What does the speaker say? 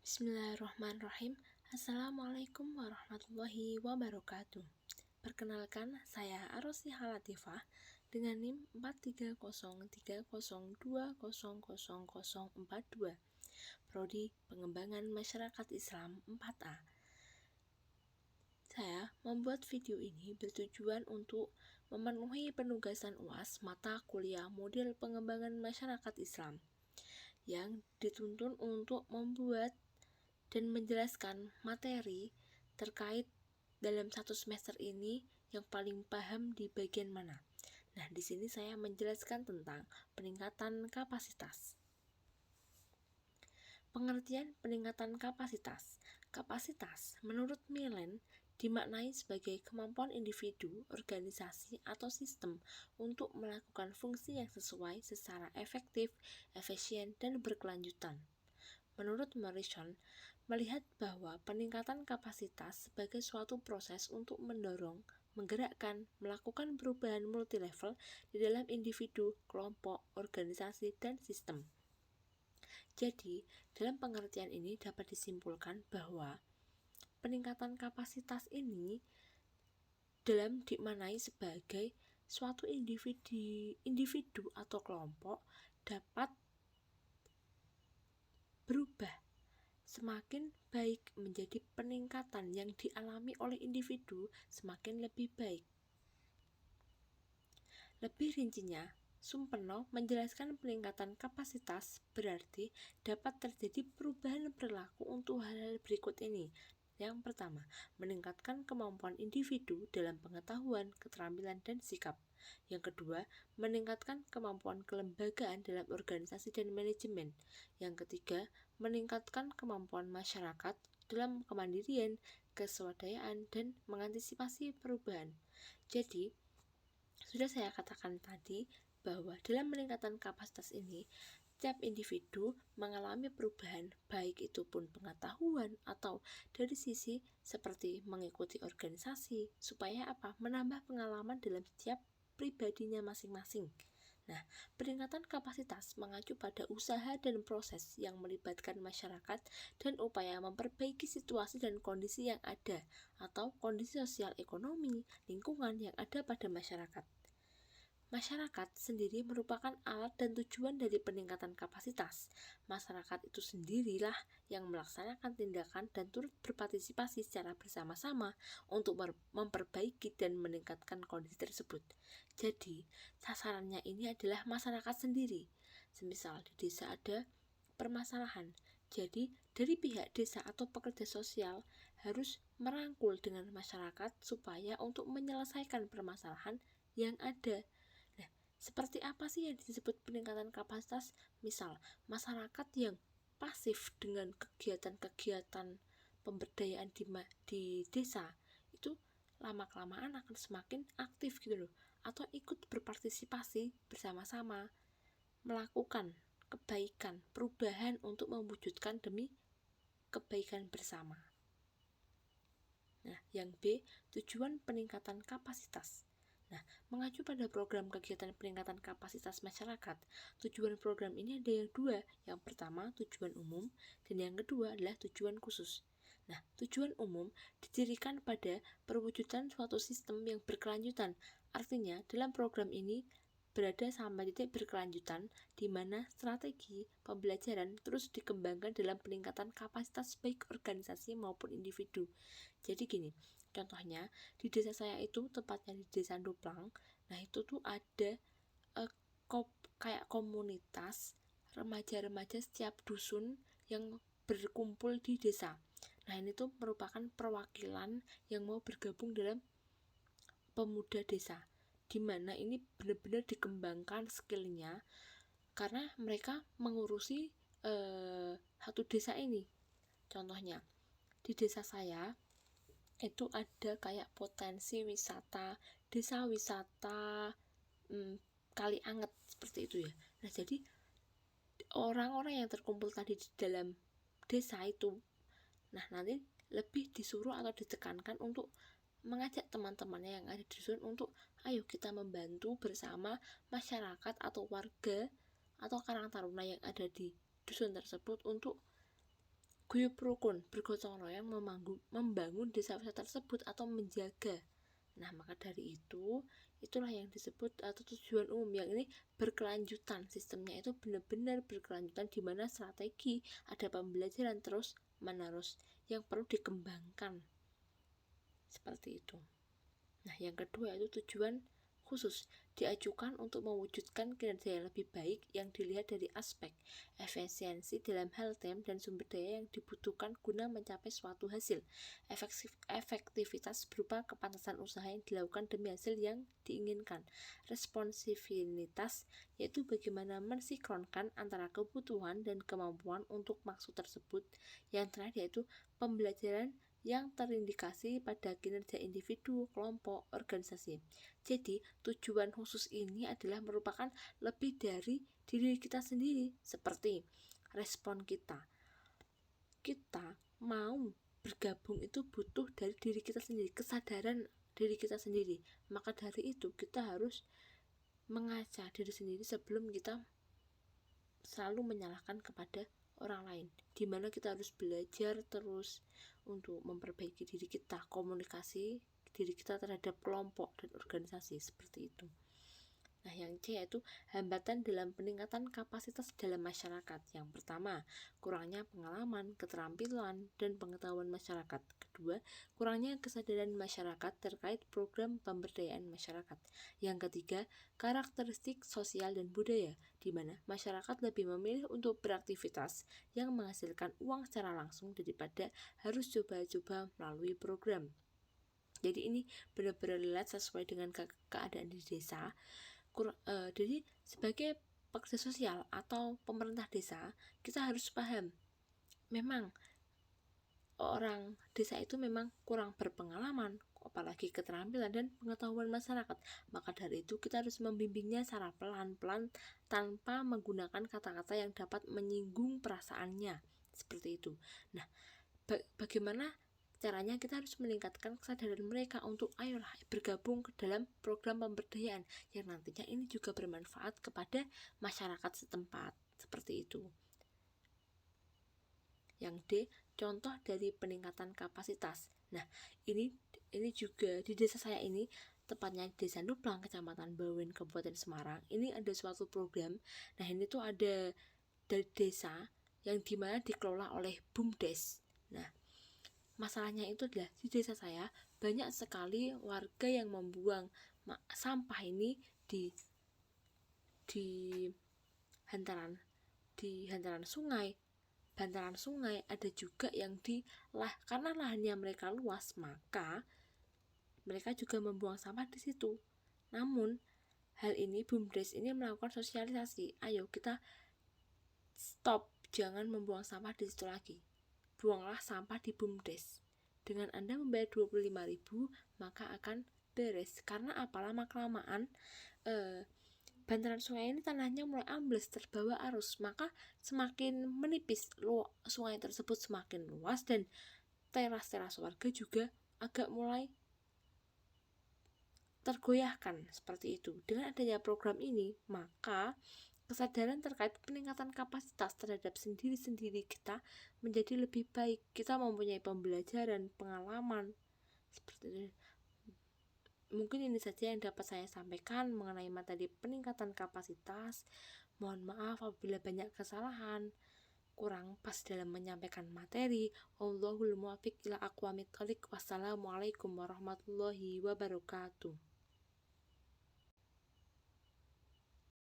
Bismillahirrahmanirrahim. Assalamualaikum warahmatullahi wabarakatuh. Perkenalkan, saya Arosniha Latifah dengan NIM 430302000042, Prodi Pengembangan Masyarakat Islam 4A. Saya membuat video ini bertujuan untuk memenuhi penugasan UAS mata kuliah model pengembangan masyarakat Islam yang dituntun untuk membuat dan menjelaskan materi terkait dalam satu semester ini yang paling paham di bagian mana. Nah, di sini saya menjelaskan tentang peningkatan kapasitas. Pengertian peningkatan kapasitas. Kapasitas menurut Millen dimaknai sebagai kemampuan individu, organisasi, atau sistem untuk melakukan fungsi yang sesuai secara efektif, efisien, dan berkelanjutan. Menurut Morrison, melihat bahwa peningkatan kapasitas sebagai suatu proses untuk mendorong, menggerakkan, melakukan perubahan multilevel di dalam individu, kelompok, organisasi, dan sistem. Jadi, dalam pengertian ini dapat disimpulkan bahwa peningkatan kapasitas ini dalam dimaknai sebagai suatu individu atau kelompok dapat berubah semakin baik menjadi peningkatan yang dialami oleh individu semakin lebih baik. Lebih rincinya, Sumpeno menjelaskan peningkatan kapasitas berarti dapat terjadi perubahan perilaku untuk hal-hal berikut ini. Yang pertama, meningkatkan kemampuan individu dalam pengetahuan, keterampilan, dan sikap. Yang kedua, meningkatkan kemampuan kelembagaan dalam organisasi dan manajemen. Yang ketiga, meningkatkan kemampuan masyarakat dalam kemandirian, keswadayaan, dan mengantisipasi perubahan. Jadi, sudah saya katakan tadi bahwa dalam peningkatan kapasitas ini, setiap individu mengalami perubahan, baik itu pun pengetahuan atau dari sisi seperti mengikuti organisasi, supaya apa? Menambah pengalaman dalam setiap pribadinya masing-masing. Nah, peningkatan kapasitas mengacu pada usaha dan proses yang melibatkan masyarakat dan upaya memperbaiki situasi dan kondisi yang ada atau kondisi sosial ekonomi, lingkungan yang ada pada masyarakat. Masyarakat sendiri merupakan alat dan tujuan dari peningkatan kapasitas. Masyarakat itu sendirilah yang melaksanakan tindakan dan turut berpartisipasi secara bersama-sama untuk memperbaiki dan meningkatkan kondisi tersebut. Jadi, sasarannya ini adalah masyarakat sendiri. Semisal di desa ada permasalahan, jadi dari pihak desa atau pekerja sosial harus merangkul dengan masyarakat supaya untuk menyelesaikan permasalahan yang ada. Seperti apa sih yang disebut peningkatan kapasitas? Misal, masyarakat yang pasif dengan kegiatan-kegiatan pemberdayaan di desa itu lama-kelamaan akan semakin aktif gitu loh, atau ikut berpartisipasi bersama-sama melakukan kebaikan, perubahan untuk mewujudkan demi kebaikan bersama. Nah, yang B, tujuan peningkatan kapasitas. Nah, mengacu pada program kegiatan peningkatan kapasitas masyarakat, tujuan program ini ada yang dua. Yang pertama, tujuan umum, dan yang kedua adalah tujuan khusus. Nah, tujuan umum didirikan pada perwujudan suatu sistem yang berkelanjutan. Artinya, dalam program ini berada sampai titik berkelanjutan di mana strategi pembelajaran terus dikembangkan dalam peningkatan kapasitas baik organisasi maupun individu. Jadi gini, contohnya di desa saya itu, tepatnya di desa Duplang, nah itu tuh ada kayak komunitas remaja-remaja setiap dusun yang berkumpul di desa. Nah ini tuh merupakan perwakilan yang mau bergabung dalam pemuda desa, dimana ini benar-benar dikembangkan skillnya karena mereka mengurusi satu desa ini. Contohnya di desa saya itu ada kayak potensi wisata, desa wisata Kali Anget seperti itu ya. Nah jadi orang-orang yang terkumpul tadi di dalam desa itu, nah nanti lebih disuruh atau ditekankan untuk mengajak teman-temannya yang ada di dusun untuk ayo kita membantu bersama masyarakat atau warga atau karang taruna yang ada di dusun tersebut untuk guyup rukun, bergotong royong membangun desa-desa tersebut atau menjaga. Nah, maka dari itu, itulah yang disebut atau tujuan umum yang ini berkelanjutan. Sistemnya itu benar-benar berkelanjutan, di mana strategi ada pembelajaran terus menerus yang perlu dikembangkan. Seperti itu. Nah, yang kedua itu tujuan khusus, diajukan untuk mewujudkan kinerja yang lebih baik yang dilihat dari aspek efisiensi dalam hal time dan sumber daya yang dibutuhkan guna mencapai suatu hasil. Efektivitas berupa kepantasan usaha yang dilakukan demi hasil yang diinginkan. Responsivitas yaitu bagaimana mensinkronkan antara kebutuhan dan kemampuan untuk maksud tersebut. Yang terakhir yaitu pembelajaran yang terindikasi pada kinerja individu, kelompok, organisasi. Jadi, tujuan khusus ini adalah merupakan lebih dari diri kita sendiri, seperti respon kita. Kita mau bergabung itu butuh dari diri kita sendiri, kesadaran diri kita sendiri. Maka dari itu, kita harus mengaca diri sendiri sebelum kita selalu menyalahkan kepada orang lain, dimana kita harus belajar terus untuk memperbaiki diri kita, komunikasi diri kita terhadap kelompok dan organisasi, seperti itu. Nah, yang C yaitu hambatan dalam peningkatan kapasitas dalam masyarakat. Yang pertama, kurangnya pengalaman, keterampilan, dan pengetahuan masyarakat. Kedua, kurangnya kesadaran masyarakat terkait program pemberdayaan masyarakat. Yang ketiga, karakteristik sosial dan budaya, di mana masyarakat lebih memilih untuk beraktivitas yang menghasilkan uang secara langsung daripada harus coba-coba melalui program. Jadi ini benar-benar relate sesuai dengan keadaan di desa. Jadi sebagai pekerja sosial atau pemerintah desa, kita harus paham memang orang desa itu memang kurang berpengalaman, apalagi keterampilan dan pengetahuan masyarakat. Maka dari itu kita harus membimbingnya secara pelan-pelan tanpa menggunakan kata-kata yang dapat menyinggung perasaannya, seperti itu. Nah, bagaimana caranya? Kita harus meningkatkan kesadaran mereka untuk ayolah bergabung ke dalam program pemberdayaan yang nantinya ini juga bermanfaat kepada masyarakat setempat, seperti itu. Yang D, contoh dari peningkatan kapasitas. Nah, ini juga di desa saya ini, tepatnya di Desa Nuplang, Kecamatan Bawen, Kabupaten Semarang. Ini ada suatu program. Nah, ini tuh ada dari desa yang dimana dikelola oleh BUMDes. Nah, masalahnya itu adalah di desa saya banyak sekali warga yang membuang sampah ini di hantaran sungai, bantaran sungai. Ada juga yang karena lahannya mereka luas, maka mereka juga membuang sampah di situ. Namun hal ini BUMDes ini melakukan sosialisasi, ayo kita stop, jangan membuang sampah di situ lagi. Buanglah sampah di BUMDes. Dengan Anda membayar 25.000, maka akan beres. Karena apa? Lama-kelamaan bantaran sungai ini tanahnya mulai ambles terbawa arus, maka semakin menipis sungai tersebut, semakin luas, dan teras-teras warga juga agak mulai tergoyahkan, seperti itu. Dengan adanya program ini, maka kesadaran terkait peningkatan kapasitas terhadap sendiri-sendiri kita menjadi lebih baik. Kita mempunyai pembelajaran, pengalaman, seperti itu. Mungkin ini saja yang dapat saya sampaikan mengenai materi peningkatan kapasitas. Mohon maaf apabila banyak kesalahan, kurang pas dalam menyampaikan materi. Wallahul muwaffiq ila aqwamit thoriq. Wassalamualaikum warahmatullahi wabarakatuh.